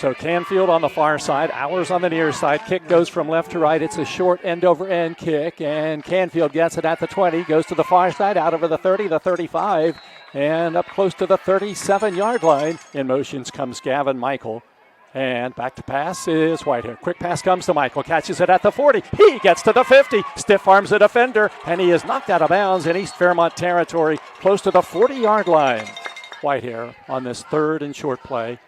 So Canfield on the far side, Hours on the near side. Kick goes from left to right. It's a short end-over-end kick, and Canfield gets it at the 20, goes to the far side, out over the 30, the 35, and up close to the 37-yard line. In motions comes Gavin Michael. And back to pass is Whitehair. Quick pass comes to Michael, catches it at the 40. He gets to the 50, stiff arms the defender, and he is knocked out of bounds in East Fairmont territory, close to the 40-yard line. Whitehair on this third and short play,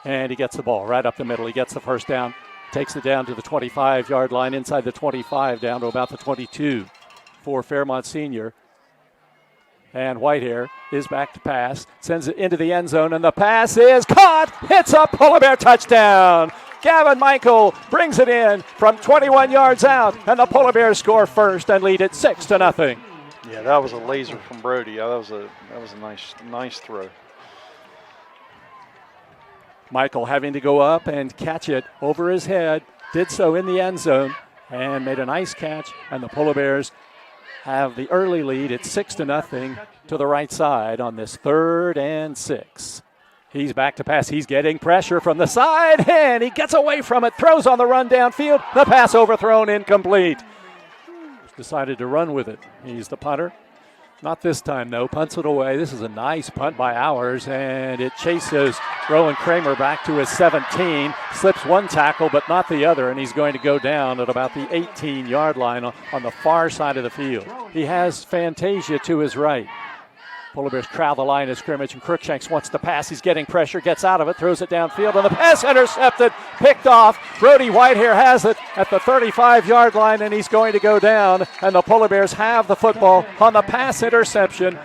and he gets the ball right up the middle. He gets the first down, takes it down to the 25-yard line, inside the 25, down to about the 22 for Fairmont Senior. And Whitehair is back to pass, sends it into the end zone, and the pass is caught. It's a Polar Bear touchdown. Gavin Michael brings it in from 21 yards out, and the Polar Bears score first and lead it 6-0. Yeah, that was a laser from Brody. That was a nice throw. Michael having to go up and catch it over his head, did so in the end zone, and made a nice catch, and the Polar Bears have the early lead. It's 6-0 to the right side on this 3rd and 6. He's back to pass. He's getting pressure from the side, and he gets away from it, throws on the run downfield. The pass overthrown, incomplete. Decided to run with it. He's the punter. Not this time, though. Punts it away. This is a nice punt by Hours, and it chases Rowan Kramer back to his 17. Slips one tackle, but not the other, and he's going to go down at about the 18-yard line on the far side of the field. He has Fantasia to his right. Polar Bears crowd the line of scrimmage, and Crookshanks wants to pass. He's getting pressure, gets out of it, throws it downfield, and the pass intercepted, picked off. Brody Whitehair has it at the 35-yard line, and he's going to go down, and the Polar Bears have the football on the pass interception.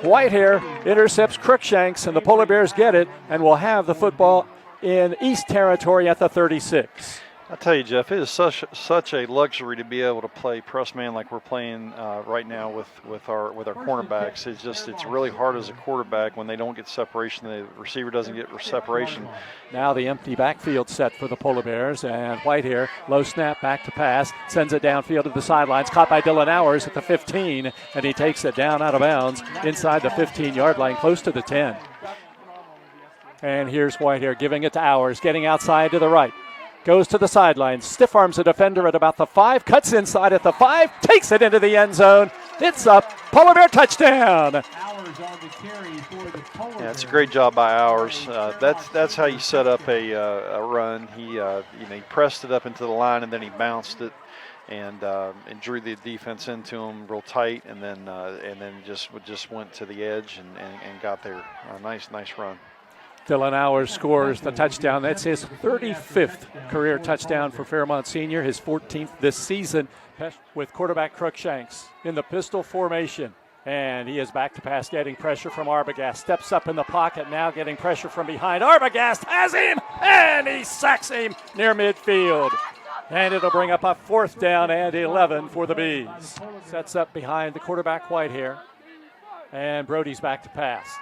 Whitehair intercepts Crookshanks, and the Polar Bears get it, and will have the football in East territory at the 36. I tell you, Jeff, it is such a luxury to be able to play press man like we're playing right now with our cornerbacks. It's really hard as a quarterback when they don't get separation. The receiver doesn't get separation. Now the empty backfield set for the Polar Bears, and Whitehair, low snap, back to pass, sends it downfield to the sidelines, caught by Dylan Hours at the 15, and he takes it down out of bounds inside the 15-yard line, close to the 10. And here's Whitehair giving it to Hours, getting outside to the right. Goes to the sideline, stiff arms the defender at about the 5, cuts inside at the 5, takes it into the end zone. It's a Polar Bear touchdown. Yeah, it's a great job by Hours. That's how you set up a run. He pressed it up into the line, and then he bounced it and drew the defense into him real tight, and then just went to the edge and got there. Nice run. Dylan Hours scores the touchdown. That's his 35th career touchdown for Fairmont Senior, his 14th this season, with quarterback Crookshanks in the pistol formation. And he is back to pass, getting pressure from Arbogast. Steps up in the pocket, now getting pressure from behind. Arbogast has him, and he sacks him near midfield. And it'll bring up a 4th down and 11 for the Bees. Sets up behind the quarterback Whitehair. And Brody's back to pass.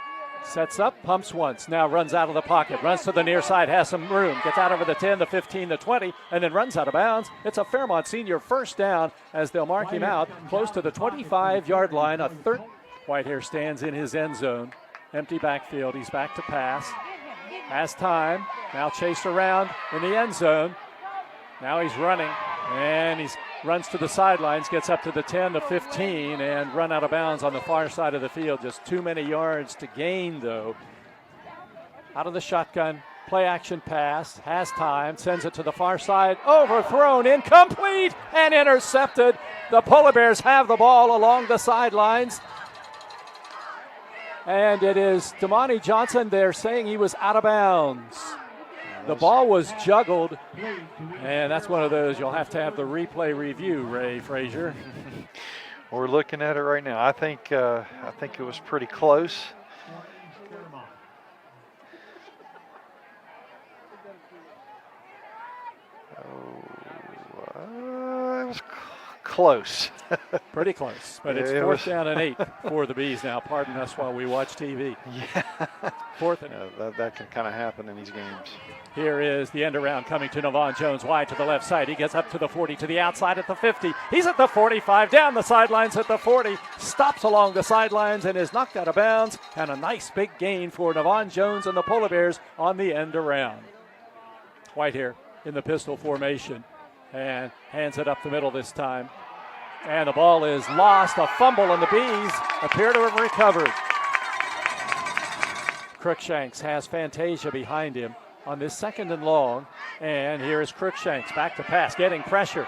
Sets up, pumps once, now runs out of the pocket, runs to the near side, has some room, gets out over the 10, the 15, the 20, and then runs out of bounds. It's a Fairmont Senior 1st down as they'll mark him out close to the 25-yard line. Whitehair stands in his end zone. Empty backfield, he's back to pass. Has time, now chased around in the end zone. Now he's running, and he runs to the sidelines, gets up to the 10, the 15, and run out of bounds on the far side of the field. Just too many yards to gain, though. Out of the shotgun, play action pass, has time, sends it to the far side, overthrown, incomplete, and intercepted. The Polar Bears have the ball along the sidelines. And it is Damani Johnson. They're saying he was out of bounds. The ball was juggled, and that's one of those you'll have to have the replay review, Ray Frazier. We're looking at it right now. I think it was pretty close. It was close. Pretty close, but it's 4th down and 8 for the Bees now. Pardon us while we watch TV. Yeah. 4th and that can kind of happen in these games. Here is the end around coming to Navon Jones, wide to the left side. He gets up to the 40, to the outside at the 50. He's at the 45, down the sidelines at the 40, stops along the sidelines and is knocked out of bounds. And a nice big gain for Navon Jones and the Polar Bears on the end around. Whitehair in the pistol formation and hands it up the middle this time. And the ball is lost, a fumble, and the Bees appear to have recovered. Crookshanks has Fantasia behind him on this 2nd and long. And here is Crookshanks back to pass, getting pressure.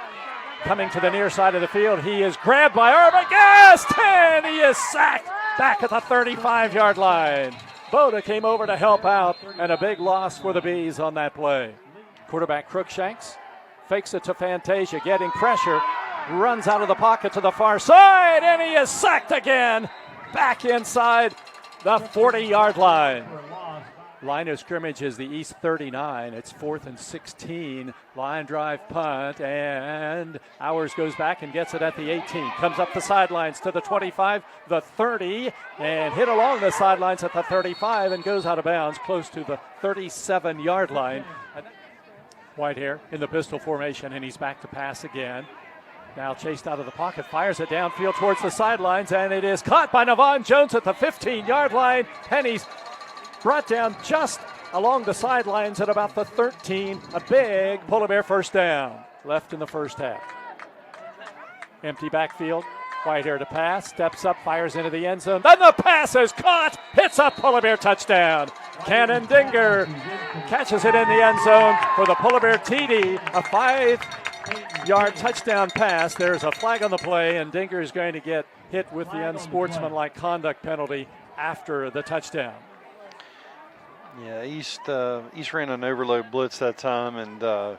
Coming to the near side of the field, he is grabbed by Arbogast, and he is sacked back at the 35-yard line. Boda came over to help out, and a big loss for the Bees on that play. Quarterback Crookshanks fakes it to Fantasia, getting pressure, runs out of the pocket to the far side, and he is sacked again, back inside the 40-yard line. Line of scrimmage is the East 39. It's 4th and 16. Line drive punt, and Hours goes back and gets it at the 18. Comes up the sidelines to the 25, the 30, and hit along the sidelines at the 35 and goes out of bounds close to the 37-yard line. Whitehair in the pistol formation, and he's back to pass again. Now chased out of the pocket, fires it downfield towards the sidelines, and it is caught by Navon Jones at the 15-yard line, and he's brought down just along the sidelines at about the 13. A big Polar Bear first down left in the first half. Empty backfield. Whitehair to pass, steps up, fires into the end zone. Then the pass is caught. Hits a Polar Bear touchdown. Cannon Dinger catches it in the end zone for the Polar Bear TD. A 5-yard touchdown pass. There's a flag on the play, and Dinger is going to get hit with the unsportsmanlike conduct penalty after the touchdown. Yeah, East ran an overload blitz that time, and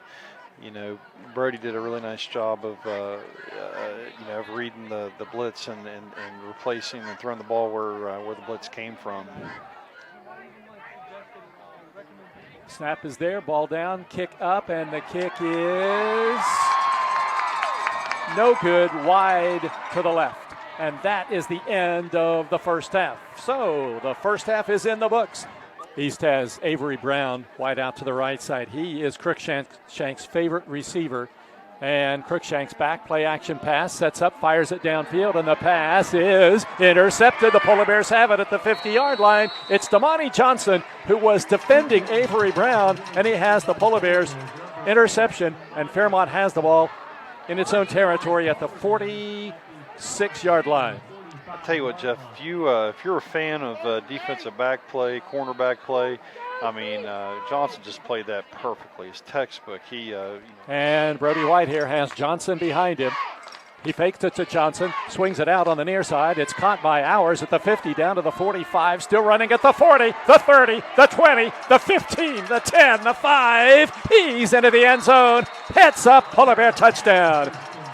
Brody did a really nice job of of reading the blitz and replacing and throwing the ball where the blitz came from. Snap is there, ball down, kick up, and the kick is no good, wide to the left. And that is the end of the first half. So the first half is in the books. East has Avery Brown wide out to the right side. He is Crookshanks' favorite receiver. And Crookshanks back, play action pass, sets up, fires it downfield, and the pass is intercepted. The Polar Bears have it at the 50-yard line. It's Damani Johnson who was defending Avery Brown, and he has the Polar Bears interception, and Fairmont has the ball in its own territory at the 46-yard line. I'll tell you what, Jeff, if you're a fan of defensive back play, cornerback play, I mean, Johnson just played that perfectly. His textbook. And Brody Whitehair has Johnson behind him. He fakes it to Johnson, swings it out on the near side. It's caught by Hours at the 50, down to the 45, still running at the 40, the 30, the 20, the 15, the 10, the 5. He's into the end zone. Hits a Polar Bear touchdown.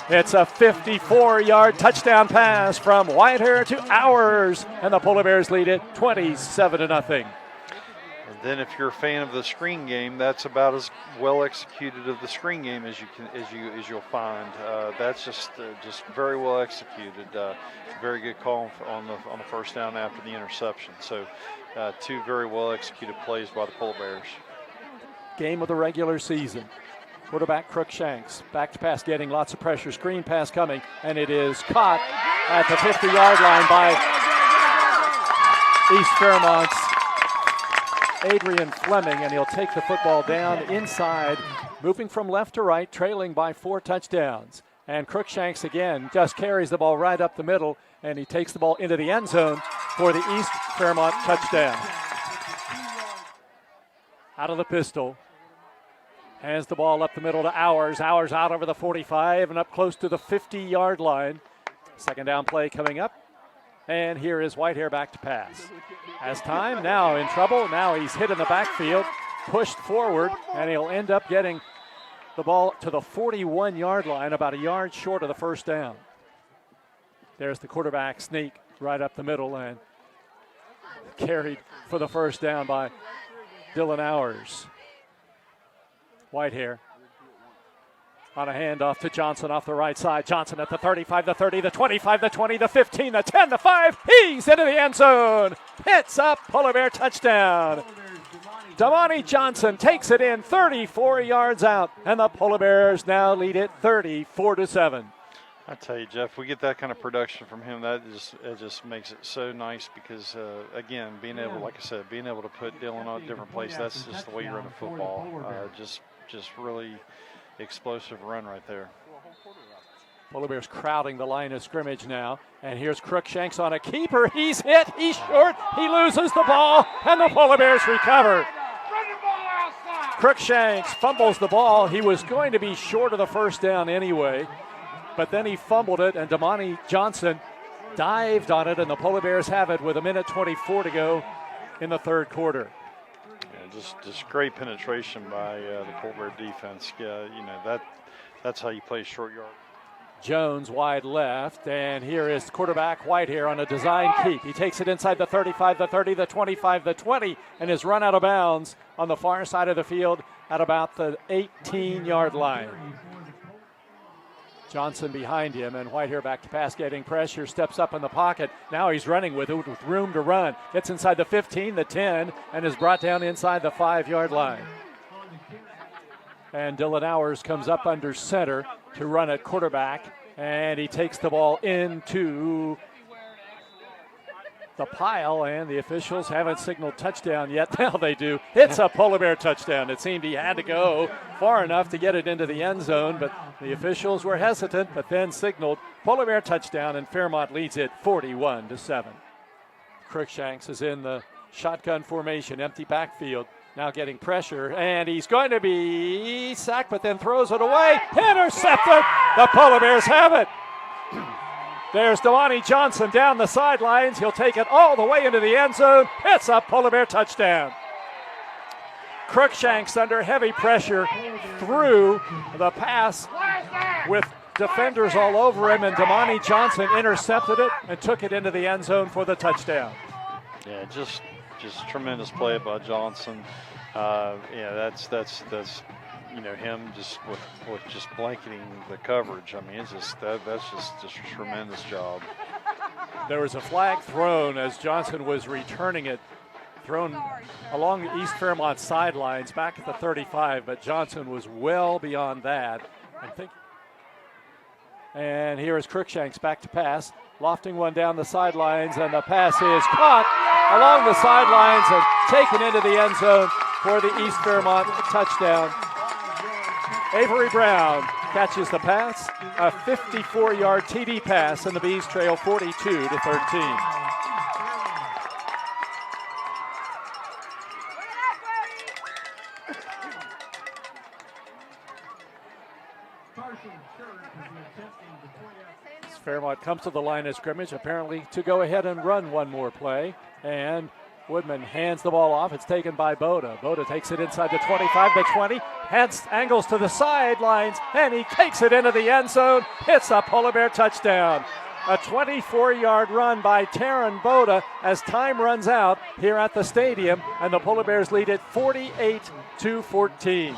It's a 54-yard touchdown pass from Whitehair to Hours, and the Polar Bears lead it 27-0. And then, if you're a fan of the screen game, that's about as well executed of the screen game as you'll find. That's just very well executed. Very good call on the first down after the interception. So, two very well executed plays by the Polar Bears. Game of the regular season. Quarterback Crookshanks, back to pass, getting lots of pressure. Screen pass coming, and it is caught at the 50-yard line by East Fairmont's Adrian Fleming, and he'll take the football down inside, moving from left to right, trailing by 4 touchdowns. And Crookshanks again just carries the ball right up the middle, and he takes the ball into the end zone for the East Fairmont touchdown. Out of the pistol. Hands the ball up the middle to Hours. Hours out over the 45 and up close to the 50-yard line. Second down play coming up. And here is Whitehair back to pass. Has time, now in trouble. Now he's hit in the backfield, pushed forward, and he'll end up getting the ball to the 41-yard line, about a yard short of the first down. There's the quarterback sneak right up the middle and carried for the first down by Dylan Hours. Whitehair on a handoff to Johnson off the right side. Johnson at the 35, the 30, the 25, the 20, the 15, the 10, the 5. He's into the end zone. Hits up, Polar Bear touchdown. Damani Johnson takes it in 34 yards out, and the Polar Bears now lead it 34-7. I tell you, Jeff, we get that kind of production from him. It just makes it so nice because, again, being able, like I said, being able to put Dylan on a different place, that's just the way you run a football. Just really explosive run right there. Polar Bears crowding the line of scrimmage now. And here's Crookshanks on a keeper. He's hit. He's short. He loses the ball, and the Polar Bears recover. Crookshanks fumbles the ball. He was going to be short of the first down anyway, but then he fumbled it, and Damani Johnson dived on it, and the Polar Bears have it with 1:24 to go in the third quarter. Yeah, just great penetration by the Polar Bear defense. Yeah, that's how you play short yard. Jones wide left, and here is quarterback Whitehair on a design keep. He takes it inside the 35, the 30, the 25, the 20, and is run out of bounds on the far side of the field at about the 18-yard line. Johnson behind him, and Whitehair back to pass, getting pressure, steps up in the pocket. Now he's running with room to run. Gets inside the 15, the 10, and is brought down inside the 5-yard line. And Dylan Hours comes up under center to run at quarterback, and he takes the ball into the pile, and the officials haven't signaled touchdown yet. Now they do. It's a Polar Bear touchdown. It seemed he had to go far enough to get it into the end zone, but the officials were hesitant, but then signaled Polar Bear touchdown, and Fairmont leads it 41-7. Crookshanks is in the shotgun formation, empty backfield. Now getting pressure, and he's going to be sacked, but then throws it away. Intercepted! The Polar Bears have it. There's Damani Johnson down the sidelines. He'll take it all the way into the end zone. It's a Polar Bear touchdown. Crookshanks under heavy pressure threw the pass with defenders all over him, and Damani Johnson intercepted it and took it into the end zone for the touchdown. Yeah, just tremendous play by Johnson. That's him just with just blanketing the coverage. I mean, it's just that's just a tremendous job. There was a flag thrown as Johnson was returning it, thrown along the East Fairmont sidelines back at the 35, but Johnson was well beyond that. And here is Crookshanks back to pass, lofting one down the sidelines, and the pass is caught along the sidelines and taken into the end zone for the East Fairmont touchdown. Avery Brown catches the pass, a 54-yard TD pass, and the Bees trail 42-13. Fairmont comes to the line of scrimmage, apparently to go ahead and run one more play. And Woodman hands the ball off. It's taken by Boda. Boda takes it inside the 25, the 20, angles to the sidelines, and he takes it into the end zone. It's a Polar Bear touchdown. A 24-yard run by Taryn Boda as time runs out here at the stadium, and the Polar Bears lead it 48-14.